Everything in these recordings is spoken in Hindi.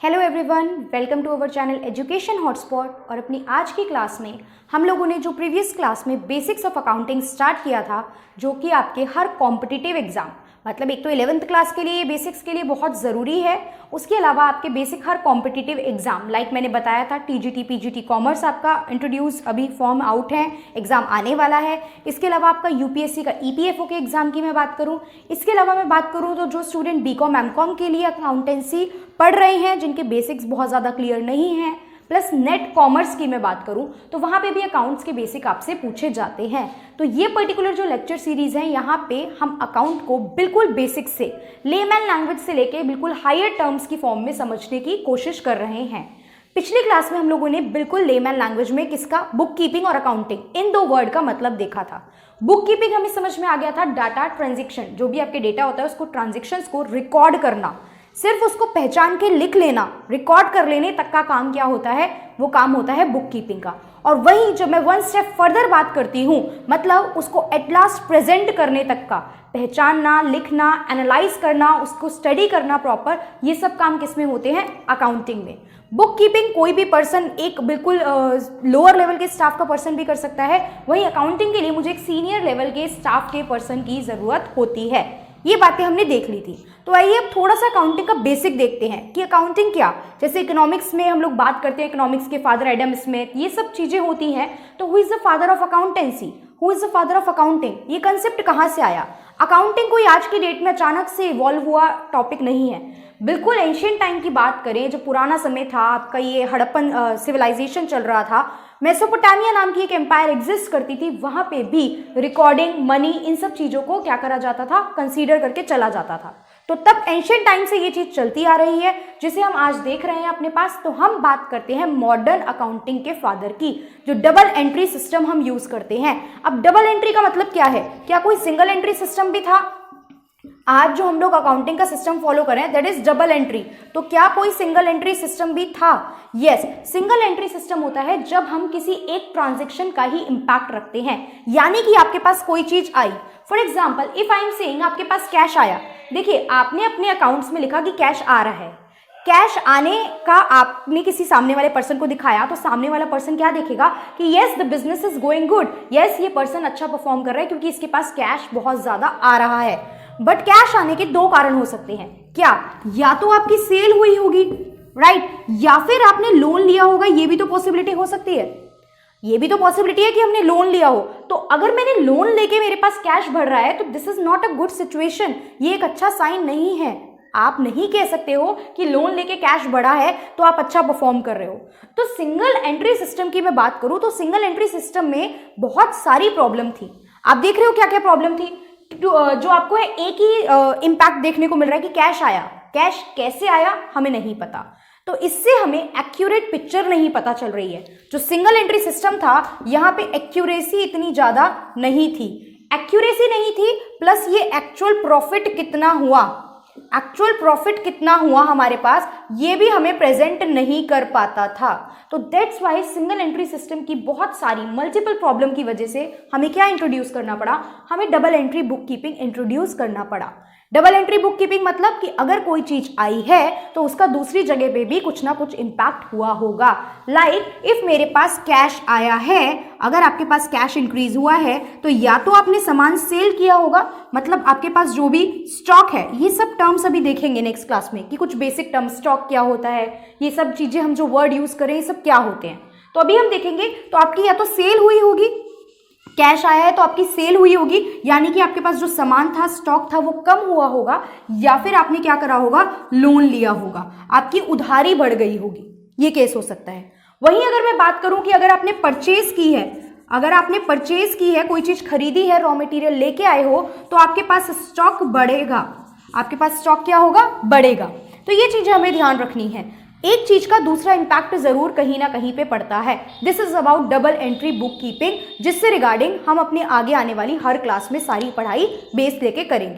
Hello everyone, welcome to our channel Education Hotspot. और अपनी आज की क्लास में हम लोगों ने जो प्रीवियस क्लास में बेसिक्स ऑफ अकाउंटिंग स्टार्ट किया था, जो कि आपके हर कॉम्पिटिटिव एग्जाम मतलब एक तो 11th क्लास के लिए बेसिक्स के लिए बहुत ज़रूरी है, उसके अलावा आपके बेसिक हर कॉम्पिटिटिव एग्जाम लाइक मैंने बताया था टीजीटी पीजीटी कॉमर्स आपका इंट्रोड्यूस अभी फॉर्म आउट है, एग्जाम आने वाला है। इसके अलावा आपका यूपीएससी का ईपीएफओ के एग्जाम की मैं बात करूं, इसके अलावा मैं बात करूं तो जो स्टूडेंट बीकॉम एमकॉम के लिए अकाउंटेंसी पढ़ रहे हैं, जिनके बेसिक्स बहुत ज़्यादा क्लियर नहीं हैं, प्लस नेट कॉमर्स की मैं बात करूं तो वहाँ पे भी अकाउंट्स के बेसिक आपसे पूछे जाते हैं। तो ये पर्टिकुलर जो लेक्चर सीरीज है, यहाँ पे हम अकाउंट को बिल्कुल बेसिक से लेमैन लैंग्वेज से लेके बिल्कुल हायर टर्म्स की फॉर्म में समझने की कोशिश कर रहे हैं। पिछली क्लास में हम लोगों ने बिल्कुल लेमैन लैंग्वेज में किसका, बुक कीपिंग और अकाउंटिंग, इन दो वर्ड का मतलब देखा था। बुक कीपिंग हमें समझ में आ गया था, डाटा ट्रांजेक्शन, जो भी आपके डेटा होता है उसको ट्रांजेक्शन्स को रिकॉर्ड करना, सिर्फ उसको पहचान के लिख लेना, रिकॉर्ड कर लेने तक का काम क्या होता है, वो काम होता है बुक कीपिंग का। और वहीं जब मैं वन स्टेप फर्दर बात करती हूँ, मतलब उसको एट लास्ट प्रेजेंट करने तक का, पहचानना, लिखना, एनालाइज करना, उसको स्टडी करना प्रॉपर, ये सब काम किस में होते हैं, अकाउंटिंग में। बुक कीपिंग कोई भी पर्सन, एक बिल्कुल लोअर लेवल के स्टाफ का पर्सन भी कर सकता है, वहीं अकाउंटिंग के लिए मुझे एक सीनियर लेवल के स्टाफ के पर्सन की ज़रूरत होती है। ये बातें हमने देख ली थी। तो आइए अब थोड़ा सा अकाउंटिंग का बेसिक देखते हैं कि अकाउंटिंग क्या, जैसे इकोनॉमिक्स में हम लोग बात करते हैं, इकोनॉमिक्स के फादर एडम स्मिथ, ये सब चीज़ें होती हैं। तो who is the father of accountancy, who is the father of accounting, ये कंसेप्ट कहाँ से आया। अकाउंटिंग कोई आज की डेट में अचानक से इवॉल्व हुआ टॉपिक नहीं है, बिल्कुल एंशियंट टाइम की बात करें, जो पुराना समय था आपका, ये हड़प्पन सिविलाइजेशन चल रहा था, मेसोपोटामिया नाम की एक एम्पायर एग्जिस्ट करती थी, वहां पे भी रिकॉर्डिंग, मनी, इन सब चीजों को क्या करा जाता था, कंसीडर करके चला जाता था। तो तब एंशियंट टाइम से ये चीज चलती आ रही है, जिसे हम आज देख रहे हैं अपने पास। तो हम बात करते हैं मॉडर्न अकाउंटिंग के फादर की, जो डबल एंट्री सिस्टम हम यूज करते हैं। अब डबल एंट्री का मतलब क्या है, क्या कोई सिंगल एंट्री सिस्टम भी था? आज जो हम लोग अकाउंटिंग का सिस्टम फॉलो करें दैट इज डबल एंट्री, तो क्या कोई सिंगल एंट्री सिस्टम भी था? यस, सिंगल एंट्री सिस्टम होता है जब हम किसी एक ट्रांजैक्शन का ही इंपैक्ट रखते हैं, यानी कि आपके पास कोई चीज आई, for example if I am saying आपके पास कैश आया, देखिए आपने अपने अकाउंट्स में लिखा कि कैश आ रहा है, कैश आने का आपने किसी सामने वाले पर्सन को दिखाया, तो सामने वाला पर्सन क्या देखेगा कि yes the business is going good, yes ये पर्सन अच्छा परफॉर्म कर रहा है क्योंकि इसके पास कैश बहुत ज्यादा आ रहा है। बट कैश आने के दो कारण हो सकते हैं, क्या, या तो आपकी सेल हुई होगी, राइट, या फिर आपने लोन लिया होगा, ये भी तो पॉसिबिलिटी हो सकती है, ये भी तो पॉसिबिलिटी है कि हमने लोन लिया हो। तो अगर मैंने लोन लेके मेरे पास कैश बढ़ रहा है तो this is not a good situation, ये एक अच्छा साइन नहीं है। आप नहीं कह सकते हो कि लोन लेके कैश बढ़ा है तो आप अच्छा परफॉर्म कर रहे हो। तो सिंगल एंट्री सिस्टम की मैं बात करूं तो सिंगल एंट्री सिस्टम में बहुत सारी प्रॉब्लम थी। आप देख रहे हो क्या क्या प्रॉब्लम थी, जो आपको है एक ही इंपैक्ट देखने को मिल रहा है कि कैश आया, कैश कैसे आया हमें नहीं पता, तो इससे हमें एक्यूरेट पिक्चर नहीं पता चल रही है। जो सिंगल एंट्री सिस्टम था यहाँ पे एक्यूरेसी इतनी ज्यादा नहीं थी, एक्यूरेसी नहीं थी, प्लस ये एक्चुअल प्रॉफिट कितना हुआ, एक्चुअल प्रॉफिट कितना हुआ हमारे पास, ये भी हमें प्रेजेंट नहीं कर पाता था। तो that's why single entry system की बहुत सारी मल्टीपल प्रॉब्लम की वजह से हमें क्या इंट्रोड्यूस करना पड़ा, हमें double entry book keeping introduce करना पड़ा। डबल एंट्री बुक कीपिंग मतलब कि अगर कोई चीज आई है तो उसका दूसरी जगह पे भी कुछ ना कुछ इंपैक्ट हुआ होगा। लाइक इफ मेरे पास कैश आया है, अगर आपके पास कैश इंक्रीज हुआ है तो या तो आपने सामान सेल किया होगा, मतलब आपके पास जो भी स्टॉक है, ये सब टर्म्स अभी देखेंगे नेक्स्ट क्लास में कि कुछ बेसिक टर्म, स्टॉक क्या होता है, ये सब चीजें हम जो वर्ड यूज करें ये सब क्या होते हैं, तो अभी हम देखेंगे। तो आपकी या तो सेल हुई होगी, कैश आया है तो आपकी सेल हुई होगी, यानी कि आपके पास जो सामान था, स्टॉक था, वो कम हुआ होगा, या फिर आपने क्या करा होगा, लोन लिया होगा, आपकी उधारी बढ़ गई होगी, ये केस हो सकता है। वहीं अगर मैं बात करूं कि अगर आपने परचेज की है, अगर आपने परचेज की है, कोई चीज खरीदी है, रॉ मटेरियल लेके आए हो, तो आपके पास स्टॉक बढ़ेगा, आपके पास स्टॉक क्या होगा, बढ़ेगा। तो ये चीजें हमें ध्यान रखनी है, एक चीज का दूसरा इंपैक्ट जरूर कहीं ना कहीं पे पड़ता है। This is about double entry book keeping, जिससे रिगार्डिंग हम अपने आगे आने वाली हर क्लास में सारी पढ़ाई बेस लेके करेंगे।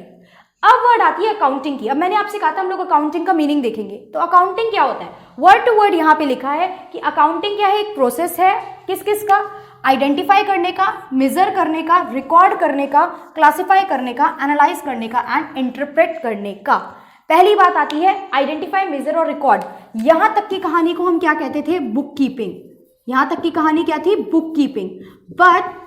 अब वर्ड आती है अकाउंटिंग की। अब मैंने आपसे कहा था हम लोग अकाउंटिंग का मीनिंग देखेंगे, तो अकाउंटिंग क्या होता है, वर्ड टू वर्ड यहाँ पे लिखा है कि अकाउंटिंग क्या है, एक प्रोसेस है, किस किस का, आइडेंटिफाई करने का, मेजर करने का, रिकॉर्ड करने का, क्लासिफाई करने का, एनालाइज करने का एंड इंटरप्रेट करने का। पहली बात आती है आइडेंटिफाई, मेजर और रिकॉर्ड। यहां तक की कहानी को हम क्या कहते थे? Book keeping. यहां तक की कहानी क्या थी? Book keeping. बट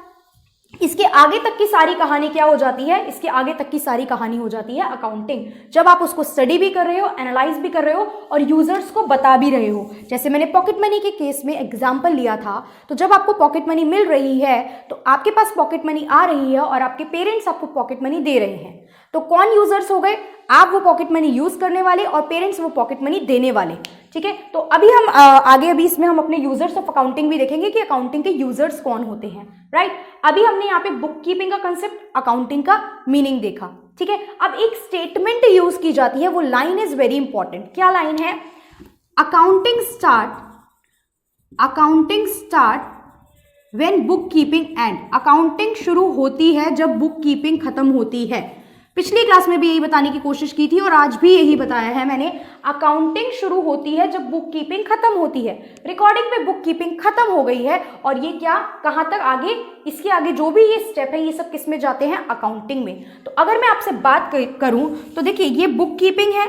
इसके आगे तक की सारी कहानी क्या हो जाती है? इसके आगे तक की सारी कहानी हो जाती है अकाउंटिंग। जब आप उसको स्टडी भी कर रहे हो, एनालाइज भी कर रहे हो और यूजर्स को बता भी रहे हो। जैसे मैंने पॉकेट मनी के केस में एग्जांपल लिया था, तो जब आपको पॉकेट मनी मिल रही है तो आपके पास पॉकेट मनी आ रही है और आपके पेरेंट्स आपको पॉकेट मनी दे रहे हैं, तो कौन यूजर्स हो गए? आप वो पॉकेट मनी यूज करने वाले और पेरेंट्स वो पॉकेट मनी देने वाले। ठीक है, तो अभी हम अभी इसमें हम अपने यूजर्स ऑफ अकाउंटिंग भी देखेंगे कि अकाउंटिंग के यूजर्स कौन होते हैं। राइट, अभी हमने यहाँ पे बुक कीपिंग का कंसेप्ट, अकाउंटिंग का मीनिंग देखा। ठीक है, अब एक स्टेटमेंट यूज की जाती है, वो लाइन इज वेरी इंपॉर्टेंट। क्या लाइन है? Accounting start when book keeping and. Accounting शुरू होती है जब बुक कीपिंग खत्म होती है। पिछली क्लास में भी यही बताने की कोशिश की थी और आज भी यही बताया है मैंने। अकाउंटिंग शुरू होती है जब बुक कीपिंग खत्म होती है। रिकॉर्डिंग में बुक कीपिंग खत्म हो गई है और ये क्या, कहां तक आगे, इसके आगे जो भी ये स्टेप है ये सब किस में जाते हैं? अकाउंटिंग में। तो अगर मैं आपसे बात करूं तो देखिए ये बुक कीपिंग है,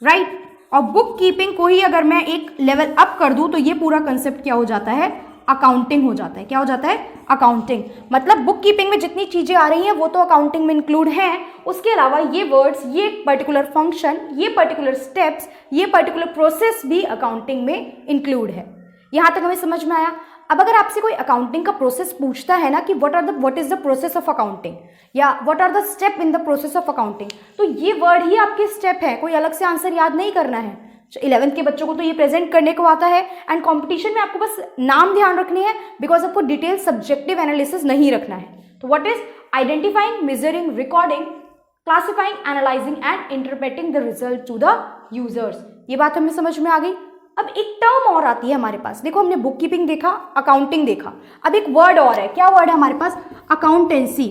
राइट, और बुक कीपिंग को ही अगर मैं एक लेवल अप कर दूं तो ये पूरा कंसेप्ट क्या हो जाता है? अकाउंटिंग हो जाता है। क्या हो जाता है? अकाउंटिंग। मतलब बुक कीपिंग में जितनी चीजें आ रही हैं वो तो अकाउंटिंग में इंक्लूड हैं, उसके अलावा ये वर्ड्स, ये पर्टिकुलर फंक्शन, ये पर्टिकुलर स्टेप्स, ये पर्टिकुलर प्रोसेस भी अकाउंटिंग में इंक्लूड है। यहां तक हमें समझ में आया? अब अगर आपसे कोई अकाउंटिंग का प्रोसेस पूछता है ना कि what is the process of accounting या what are the step in the process of accounting, तो ये वर्ड ही आपके स्टेप है, कोई अलग से आंसर याद नहीं करना है। 11th के बच्चों को तो ये प्रेजेंट करने को आता है एंड कंपटीशन में आपको बस नाम ध्यान रखने हैं, बिकॉज आपको डिटेल सब्जेक्टिव एनालिसिस नहीं रखना है। तो what is identifying, measuring, recording, classifying, analysing and interpreting the result to the users. ये बात हमें समझ में आ गई। अब एक टर्म और आती है हमारे पास। देखो हमने बुक कीपिंग देखा, अकाउंटिंग देखा, अब एक वर्ड और है। क्या वर्ड है हमारे पास? अकाउंटेंसी।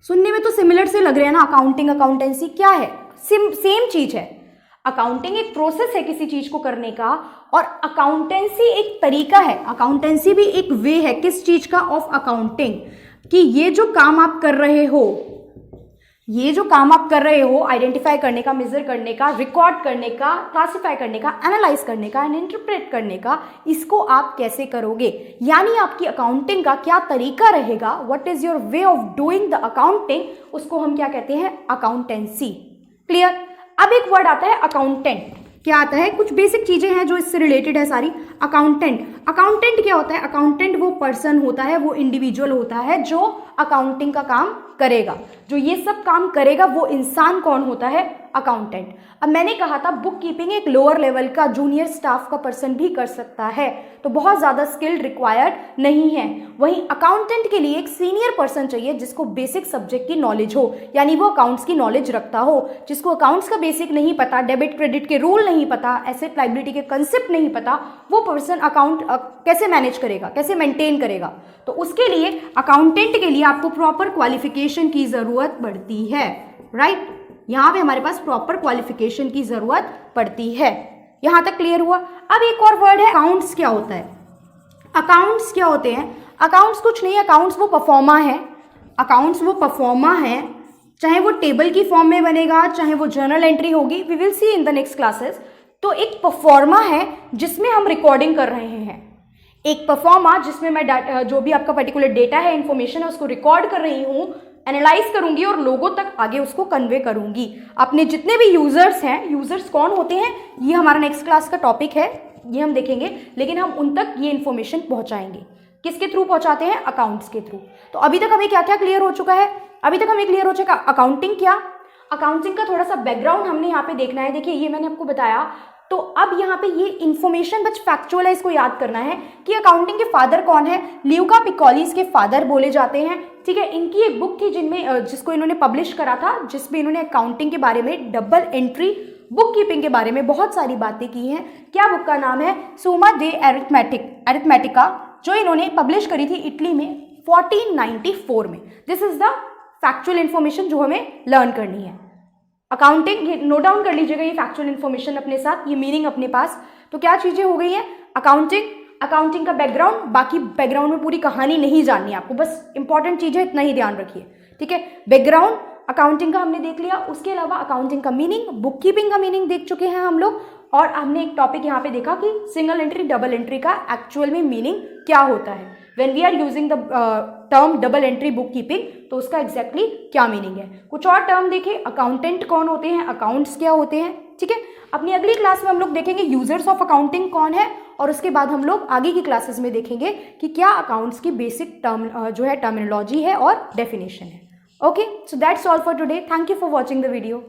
सुनने में तो सिमिलर से लग रहे हैं ना, अकाउंटिंग अकाउंटेंसी। क्या है? सेम चीज है। अकाउंटिंग एक प्रोसेस है किसी चीज को करने का और अकाउंटेंसी एक तरीका है, अकाउंटेंसी भी एक वे है किस चीज का? Of accounting. कि ये जो काम आप कर रहे हो, ये जो काम आप कर रहे हो, आइडेंटिफाई करने का, मेजर करने का, रिकॉर्ड करने का, क्लासिफाई करने का, एनालाइज करने का एंड इंटरप्रेट करने का, इसको आप कैसे करोगे? यानी आपकी अकाउंटिंग का क्या तरीका रहेगा, what is your way of doing the accounting, उसको हम क्या कहते हैं? अकाउंटेंसी। क्लियर? अब एक वर्ड आता है अकाउंटेंट। क्या आता है? कुछ बेसिक चीजें हैं जो इससे रिलेटेड है सारी। अकाउंटेंट, अकाउंटेंट क्या होता है? अकाउंटेंट वो पर्सन होता है, वो इंडिविजुअल होता है जो अकाउंटिंग का काम करेगा। जो ये सब काम करेगा वो इंसान कौन होता है? अकाउंटेंट। अब मैंने कहा था बुक कीपिंग एक लोअर लेवल का जूनियर स्टाफ का पर्सन भी कर सकता है, तो बहुत ज्यादा स्किल्ड रिक्वायर्ड नहीं है। वहीं अकाउंटेंट के लिए एक सीनियर पर्सन चाहिए जिसको बेसिक सब्जेक्ट की नॉलेज हो, यानी वो अकाउंट्स की नॉलेज रखता हो। जिसको अकाउंट्स का बेसिक नहीं पता, डेबिट क्रेडिट के रूल नहीं पता, एसेट लायबिलिटी के कंसेप्ट नहीं पता, वो पर्सन अकाउंट कैसे मैनेज करेगा, कैसे मेंटेन करेगा? तो उसके लिए अकाउंटेंट के लिए आपको प्रॉपर क्वालिफिकेशन की जरूरत पड़ती है। राइट, यहां पे हमारे पास प्रॉपर क्वालिफिकेशन की जरूरत पड़ती है। यहां तक क्लियर हुआ? अब एक और वर्ड है अकाउंट्स। क्या होता है? अकाउंट्स क्या होते हैं? अकाउंट्स कुछ नहीं, अकाउंट्स वो परफॉर्मा है। अकाउंट्स वो परफॉर्मा है, चाहे वो टेबल की फॉर्म में बनेगा, चाहे वो जर्नल एंट्री होगी, we will see in the next classes. तो एक परफॉर्मा है जिसमें हम रिकॉर्डिंग कर रहे हैं। एक परफॉर्मा जिसमें मैं जो भी आपका पर्टिकुलर डेटा है, इंफॉर्मेशन है, उसको रिकॉर्ड कर रही हूँ, एनालाइज करूंगी और लोगों तक आगे उसको कन्वे करूंगी। अपने जितने भी यूजर्स हैं, यूजर्स कौन होते हैं ये हमारा नेक्स्ट क्लास का टॉपिक है, ये हम देखेंगे, लेकिन हम उन तक ये इन्फॉर्मेशन पहुंचाएंगे। किसके थ्रू पहुंचाते हैं? अकाउंट्स के थ्रू। तो अभी तक हमें क्या क्या क्लियर हो चुका है? अभी तक हमें क्लियर हो चुका अकाउंटिंग क्या, अकाउंटिंग का थोड़ा सा बैकग्राउंड हमने यहाँ पे देखना है। देखिए ये मैंने आपको बताया, तो अब यहाँ पे ये इन्फॉर्मेशन बस फैक्चुअल है, इसको याद करना है कि अकाउंटिंग के फादर कौन है। ल्यूका पिकोलिस के फादर बोले जाते हैं। ठीक है, इनकी एक बुक थी जिसको इन्होंने पब्लिश करा था, जिसमें इन्होंने अकाउंटिंग के बारे में, डबल एंट्री बुक कीपिंग के बारे में बहुत सारी बातें की हैं। क्या बुक का नाम है? सुमा दे अरिथमेटिका, जो इन्होंने पब्लिश करी थी इटली में 1494 में। This is the factual information जो हमें लर्न करनी है। अकाउंटिंग नोट डाउन कर लीजिएगा ये फैक्चुअल इन्फॉर्मेशन अपने साथ, ये मीनिंग अपने पास। तो क्या चीजें हो गई हैं? अकाउंटिंग का बैकग्राउंड, बाकी बैकग्राउंड में पूरी कहानी नहीं जाननी है आपको, बस इंपॉर्टेंट चीज है, इतना ही ध्यान रखिए। ठीक है, बैकग्राउंड, अकाउंटिंग का हमने देख लिया, उसके अलावा अकाउंटिंग का मीनिंग, बुक कीपिंग का मीनिंग देख चुके हैं हम लोग, और हमने एक टॉपिक यहाँ पे देखा कि सिंगल एंट्री डबल एंट्री का एक्चुअल में मीनिंग क्या होता है। When we are using the term double entry book keeping, तो उसका एग्जैक्टली क्या मीनिंग है। कुछ और टर्म देखें, अकाउंटेंट कौन होते हैं, अकाउंट्स क्या होते हैं, ठीक है। अपनी अगली क्लास में हम लोग देखेंगे यूजर्स ऑफ अकाउंटिंग कौन है, और उसके बाद हम लोग आगे की क्लासेस में देखेंगे कि क्या अकाउंट्स की बेसिक टर्म जो है टर्मिनोलॉजी है और डेफिनेशन है। Okay, so that's all for today. Thank you for watching the video.